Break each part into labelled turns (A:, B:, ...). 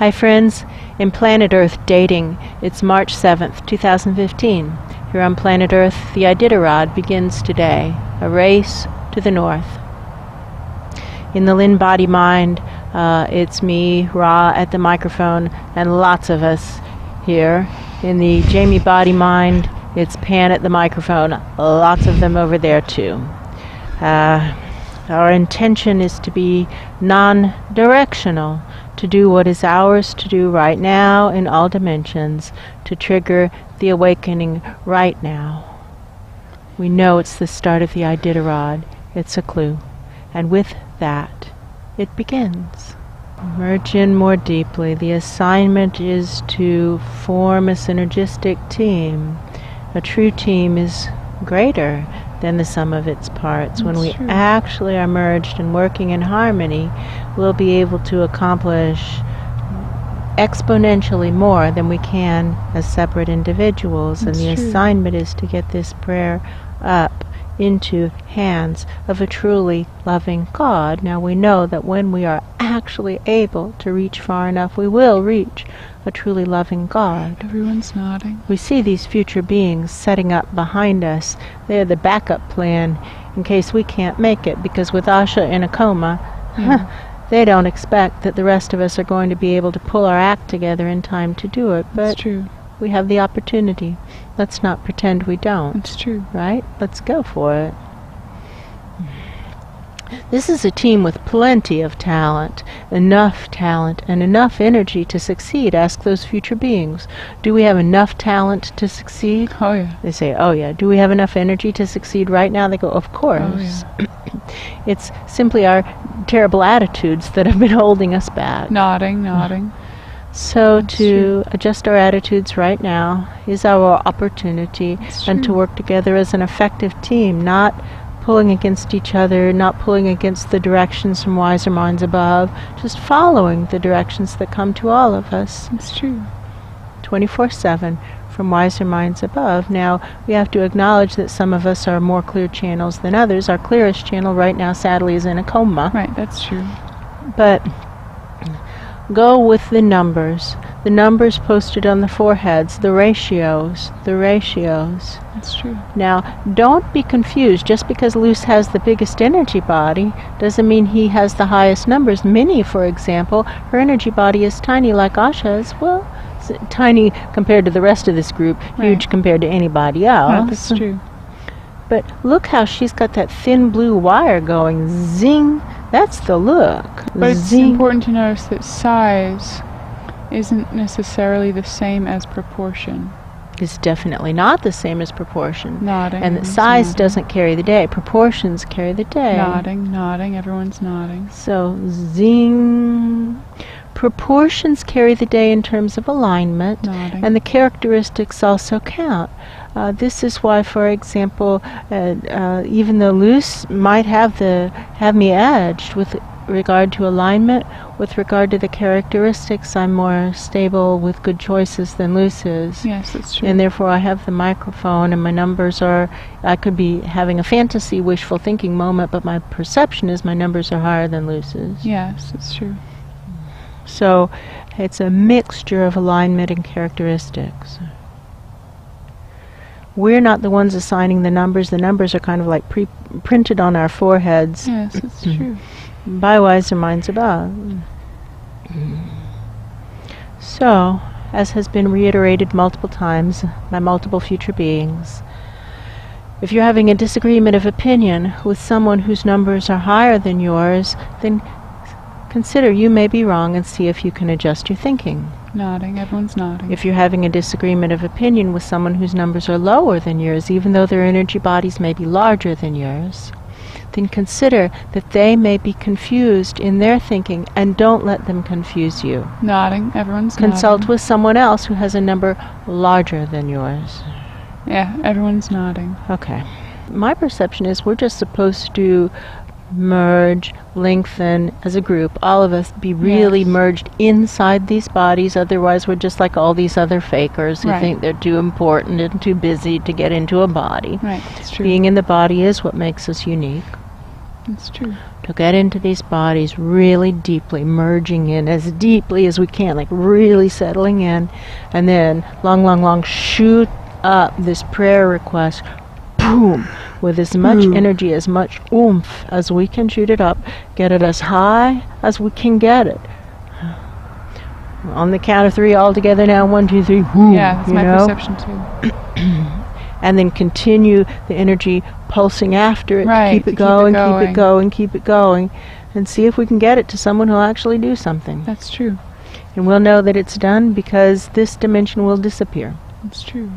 A: Hi friends, in Planet Earth Dating, it's March 7th, 2015. Here on Planet Earth, the Iditarod begins today, a race to the north. In the Lynn-Body-Mind, it's me, Ra, at the microphone, and lots of us here. In the Jamie-Body-Mind, it's Pan at the microphone, lots of them over there too. Our intention is to be non-directional, to do what is ours to do right now in all dimensions, to trigger the awakening right now. We know it's the start of the Iditarod. It's a clue. And with that, it begins. Merge in more deeply. The assignment is to form a synergistic team. A true team is greater than the sum of its parts. When we actually are merged and working in harmony, we'll be able to accomplish exponentially more than we can as separate individuals. And the assignment is to get this prayer up into hands of a truly loving God. Now we know that when we are actually able to reach far enough, we will reach a truly loving God.
B: Everyone's nodding.
A: We see these future beings setting up behind us. They're the backup plan in case we can't make it, because with Asha in a coma, they don't expect that the rest of us are going to be able to pull our act together in time to do it. But
B: That's true.
A: We have the opportunity. Let's not pretend we don't.
B: It's true.
A: Right? Let's go for it. This is a team with plenty of talent, and enough energy to succeed. Ask those future beings. Do we have enough talent to succeed?
B: Oh, yeah.
A: They say, oh, yeah. Do we have enough energy to succeed right now? They go, of course.
B: Oh, yeah.
A: It's simply our terrible attitudes that have been holding us back.
B: Nodding.
A: So to adjust our attitudes right now is our opportunity, and to work together as an effective team, not pulling against each other, not pulling against the directions from wiser minds above, just following the directions that come to all of us.
B: It's true.
A: 24/7 from wiser minds above. Now, we have to acknowledge that some of us are more clear channels than others. Our clearest channel right now, sadly, is in a coma.
B: Right, that's true.
A: But go with the numbers posted on the foreheads, the ratios.
B: That's true.
A: Now, don't be confused. Just because Luce has the biggest energy body doesn't mean he has the highest numbers. Minnie, for example, her energy body is tiny like Asha's. Well, tiny compared to the rest of this group, huge compared to anybody else.
B: Right, that's true.
A: But look how she's got that thin blue wire going. Zing! That's the look.
B: But it's important to notice that size isn't necessarily the same as proportion.
A: It's definitely not the same as proportion.
B: Nodding.
A: And that size doesn't carry the day. Proportions carry the day.
B: Nodding. Everyone's nodding.
A: So, zing. Proportions carry the day in terms of alignment.
B: Nodding.
A: And the characteristics also count. This is why, for example, even though Luce might have me edged with regard to alignment, with regard to the characteristics, I'm more stable with good choices than Luce is.
B: Yes, that's true.
A: And therefore I have the microphone, and my numbers are, I could be having a fantasy, wishful thinking moment, but my perception is my numbers are higher than Luce's.
B: Yes, it's true.
A: So it's a mixture of alignment and characteristics. We're not the ones assigning the numbers. The numbers are kind of like printed on our foreheads.
B: Yes, it's true.
A: By wiser minds above. So, as has been reiterated multiple times by multiple future beings, if you're having a disagreement of opinion with someone whose numbers are higher than yours, then consider you may be wrong and see if you can adjust your thinking.
B: Nodding. Everyone's nodding.
A: If you're having a disagreement of opinion with someone whose numbers are lower than yours, even though their energy bodies may be larger than yours, then consider that they may be confused in their thinking, and don't let them confuse you.
B: Nodding. Everyone's
A: Consult
B: nodding.
A: with someone else who has a number larger than yours.
B: Yeah, everyone's nodding.
A: Okay. My perception is we're just supposed to merge, lengthen as a group, all of us be really merged inside these bodies. Otherwise we're just like all these other fakers who think they're too important and too busy to get into a body.
B: Right, that's true.
A: Being in the body is what makes us unique.
B: It's true.
A: To get into these bodies really deeply, merging in as deeply as we can, like really settling in, and then long, shoot up this prayer request, boom, with as much energy, as much oomph as we can shoot it up, get it as high as we can get it. On the count of 3 all together now, 1, 2, 3, whoo,
B: yeah, that's my perception too.
A: And then continue the energy pulsing after it,
B: right,
A: to keep it going, keep it going, keep it going, and see if we can get it to someone who'll actually do something.
B: That's true.
A: And we'll know that it's done because this dimension will disappear.
B: That's true.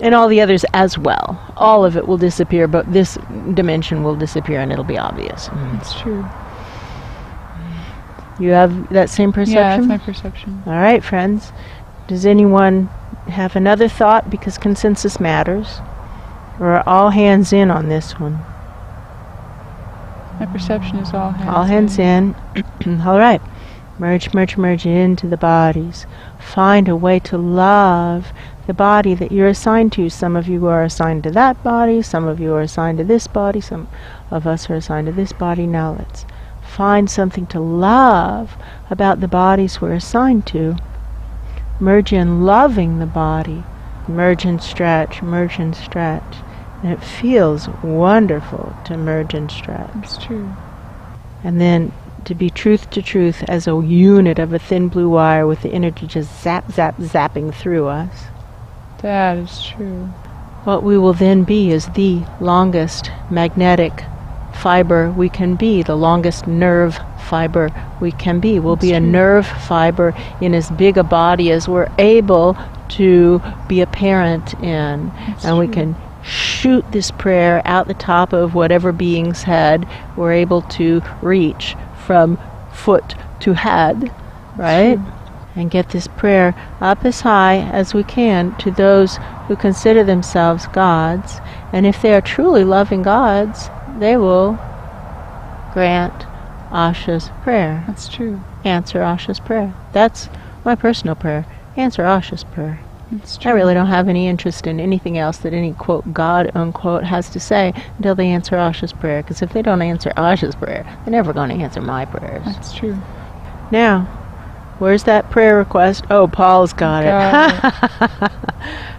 A: And all the others as well. All of it will disappear, but this dimension will disappear and it'll be obvious.
B: That's true.
A: You have that same perception?
B: Yeah, that's my perception.
A: All right, friends. Does anyone have another thought, because consensus matters? Or are all hands in on this one?
B: My perception is all hands in.
A: All hands in. All right. Merge into the bodies. Find a way to love the body that you're assigned to. Some of you are assigned to that body. Some of you are assigned to this body. Some of us are assigned to this body. Now let's find something to love about the bodies we're assigned to. Merge in loving the body. Merge and stretch, merge and stretch. And it feels wonderful to merge and stretch.
B: It's true.
A: And then to be truth to truth as a unit of a thin blue wire with the energy just zapping through us.
B: That is true.
A: What we will then be is the longest magnetic fiber we can be, the longest nerve fiber we can be. We'll be a nerve fiber in as big a body as we're able to be a parent in. And we can shoot this prayer out the top of whatever being's head we're able to reach from foot to head, right? And get this prayer up as high as we can to those who consider themselves gods. And if they are truly loving gods, they will grant Asha's prayer.
B: That's true.
A: Answer Asha's prayer. That's my personal prayer. Answer Asha's prayer.
B: That's true.
A: I really don't have any interest in anything else that any, quote, God, unquote, has to say until they answer Asha's prayer. Because if they don't answer Asha's prayer, they're never going to answer my prayers.
B: That's true.
A: Now, where's that prayer request? Oh, Paul's got it.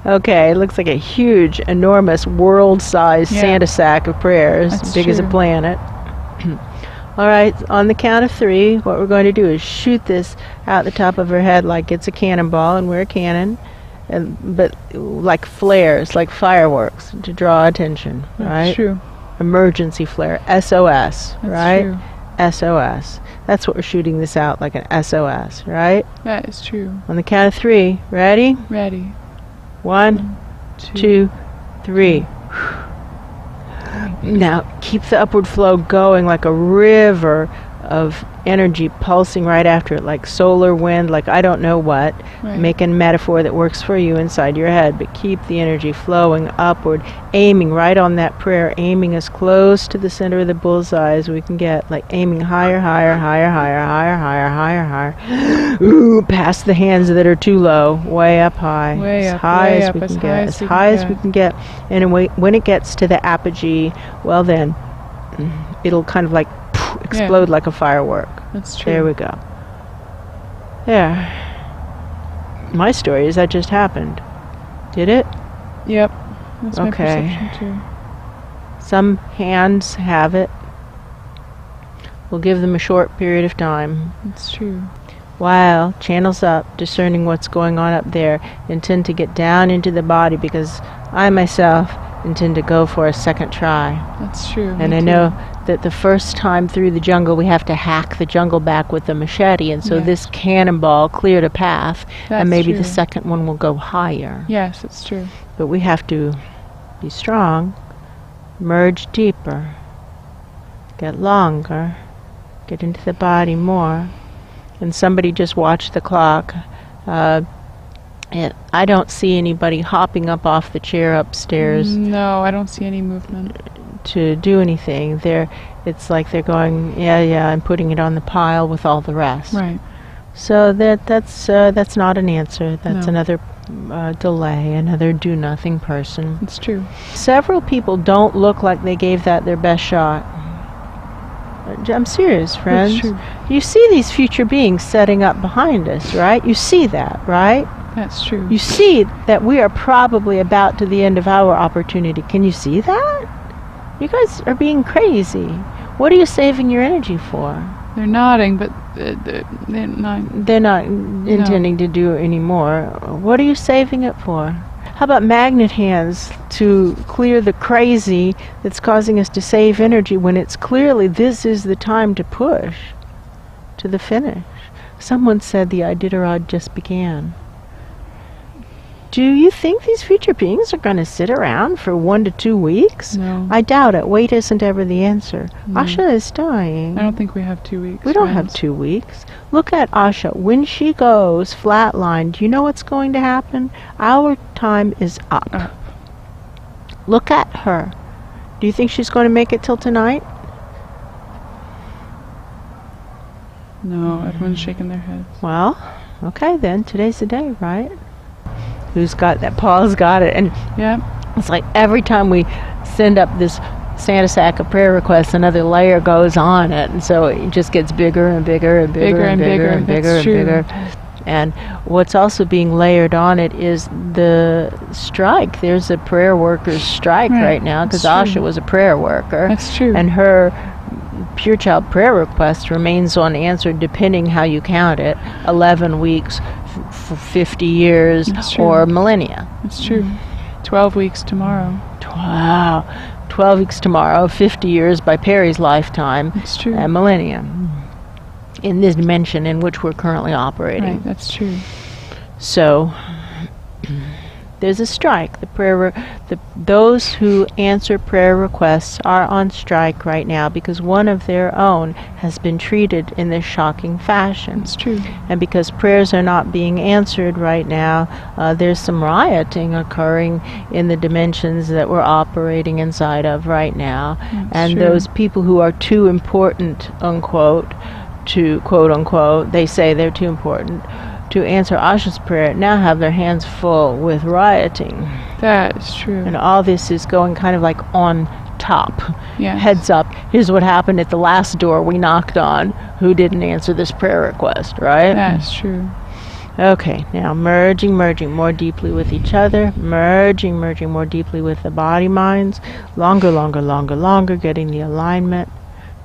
A: Okay, it looks like a huge, enormous, world-sized Santa sack of prayers,
B: That's
A: big as a
B: true.
A: planet. All right, on the count of 3, what we're going to do is shoot this out the top of her head like it's a cannonball, and we're a cannon, but like flares, like fireworks, to draw attention, right?
B: That's true.
A: Emergency flare, SOS,
B: That's
A: right?
B: true.
A: SOS. That's what we're shooting this out, like an SOS, right?
B: That is true.
A: On the count of 3, ready?
B: Ready.
A: 1, 2, 3. Now, keep the upward flow going like a river of energy pulsing right after it, like solar wind, like I don't know what.
B: Right.
A: Make a metaphor that works for you inside your head, but keep the energy flowing upward, aiming right on that prayer, aiming as close to the center of the bullseye as we can get, like aiming higher, higher, higher, higher, higher, higher, higher, higher. Ooh, past the hands that are too low, way up high,
B: Way
A: as
B: up,
A: high
B: way
A: as
B: up,
A: we
B: as
A: can
B: high
A: get,
B: as
A: as
B: we
A: high
B: can
A: as we
B: get.
A: can get. And when it gets to the apogee, well then, it'll kind of like explode like a firework.
B: That's true.
A: There we go. There. My story is that just happened. Did it?
B: Yep. That's my
A: Okay.
B: perception too.
A: Some hands have it. We'll give them a short period of time.
B: That's true.
A: While channels up, discerning what's going on up there, intend to get down into the body, because I myself intend to go for a second try.
B: That's true.
A: And
B: Me
A: I
B: too.
A: know that the first time through the jungle we have to hack the jungle back with the machete, and so
B: Yes.
A: this cannonball cleared a path,
B: That's
A: and maybe
B: true.
A: the second one will go higher.
B: Yes, it's true.
A: But we have to be strong, merge deeper, get longer, get into the body more. And somebody just watched the clock. I don't see anybody hopping up off the chair upstairs
B: No, I don't see any movement.
A: to do anything. It's like they're going, yeah, and putting it on the pile with all the rest.
B: Right.
A: So that's not an answer. That's
B: No.
A: another delay, another do-nothing person.
B: It's true.
A: Several people don't look like they gave that their best shot. I'm serious, friends.
B: That's true.
A: You see these future beings setting up behind us, right? You see that, right?
B: That's true.
A: You see that we are probably about to the end of our opportunity. Can you see that? You guys are being crazy. What are you saving your energy for?
B: They're nodding, but they're not.
A: They're not intending to do it anymore. What are you saving it for? How about magnet hands to clear the crazy that's causing us to save energy when it's clearly this is the time to push to the finish? Someone said the Iditarod just began. Do you think these future beings are going to sit around for 1 to 2 weeks?
B: No.
A: I doubt it. Wait isn't ever the answer.
B: No.
A: Asha is dying.
B: I don't think we have 2 weeks.
A: We don't have 2 weeks. Look at Asha. When she goes flatline, do you know what's going to happen? Our time is up. Look at her. Do you think she's going to make it till tonight?
B: No, everyone's shaking their heads.
A: Well, okay then. Today's the day, right? Who's got that? Paul's got it. And
B: Yeah.
A: it's like every time we send up this Santa sack of prayer requests, another layer goes on it. And so it just gets bigger and bigger and bigger and bigger and bigger and bigger. And what's also being layered on it is the strike. There's a prayer workers strike right now because Asha was a prayer worker.
B: That's true.
A: And her Pure Child prayer request remains unanswered depending how you count it. 11 weeks, for 50 years, or millennia.
B: That's true. 12 weeks tomorrow.
A: Wow. 12 weeks tomorrow, 50 years by Perry's lifetime.
B: That's true.
A: And millennia. In this dimension in which we're currently operating.
B: Right, that's true.
A: So there's a strike. Those who answer prayer requests are on strike right now because one of their own has been treated in this shocking fashion.
B: That's true.
A: And because prayers are not being answered right now, there's some rioting occurring in the dimensions that we're operating inside of right now.
B: That's true.
A: Those people who are too important, unquote, to quote unquote, they say they're too important to answer Asha's prayer, now have their hands full with rioting.
B: That is true.
A: And all this is going kind of like on top.
B: Yes.
A: Heads up, here's what happened at the last door we knocked on. Who didn't answer this prayer request, right?
B: That's true.
A: Okay, now merging more deeply with each other, merging more deeply with the body minds, longer, getting the alignment.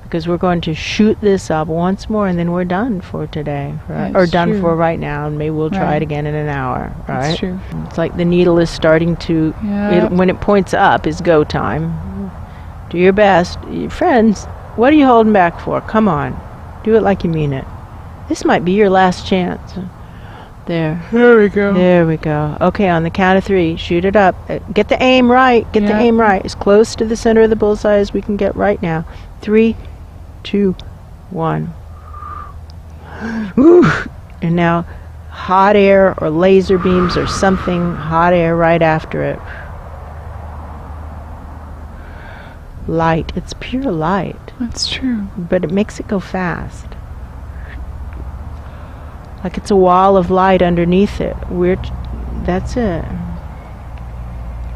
A: Because we're going to shoot this up once more and then we're done for today, right? Or done for right now, and maybe we'll try it again in an hour, right?
B: That's true.
A: It's like the needle is starting to, when it points up, is go time. Do your best. Friends, what are you holding back for? Come on. Do it like you mean it. This might be your last chance. There.
B: There we go.
A: There we go. Okay, on the count of 3, shoot it up. Get the aim right. Get the aim right. As close to the center of the bullseye as we can get right now. 3, 2, 1. And now hot air or laser beams or something, hot air right after it. Light. It's pure light.
B: That's true.
A: But it makes it go fast. Like it's a wall of light underneath it. That's it.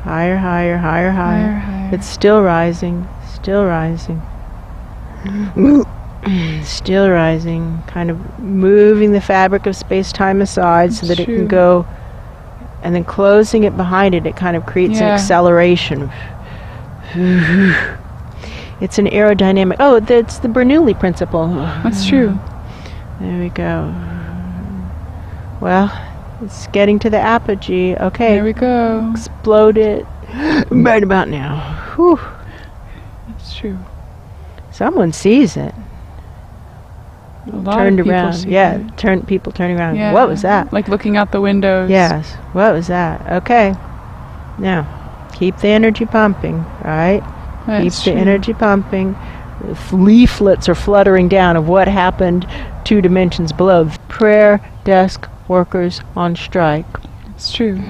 A: Higher. It's still rising. Still rising, kind of moving the fabric of space-time aside so that it can go, and then closing it behind it, it kind of creates an acceleration. It's an aerodynamic. Oh, that's the Bernoulli principle.
B: That's true.
A: There we go. Well, it's getting to the apogee. Okay.
B: There we go.
A: Explode it right about now. Whew.
B: That's true.
A: Someone sees it. Turned around. People turning around.
B: Yeah.
A: What was that?
B: Like looking out the windows.
A: Yes. What was that? Okay. Now, keep the energy pumping, right? Keep the energy pumping. Leaflets are fluttering down of what happened 2 dimensions below. Prayer desk workers on strike.
B: It's true.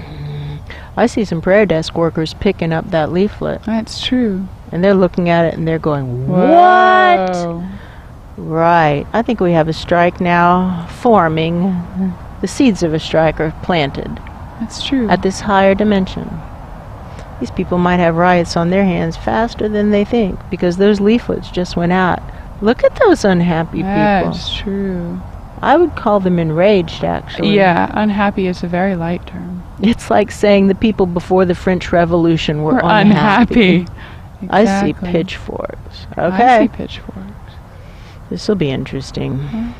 A: I see some prayer desk workers picking up that leaflet.
B: That's true.
A: And they're looking at it and they're going,
B: Whoa.
A: what? Right. I think we have a strike now forming. The seeds of a strike are planted.
B: That's true.
A: At this higher dimension. These people might have riots on their hands faster than they think because those leaflets just went out Look at those unhappy people.
B: That's true.
A: I would call them enraged, actually.
B: Yeah, unhappy is a very light term.
A: It's like saying the people before the French Revolution were unhappy.
B: Exactly.
A: I see pitchforks. Okay.
B: I see pitchforks.
A: This will be interesting.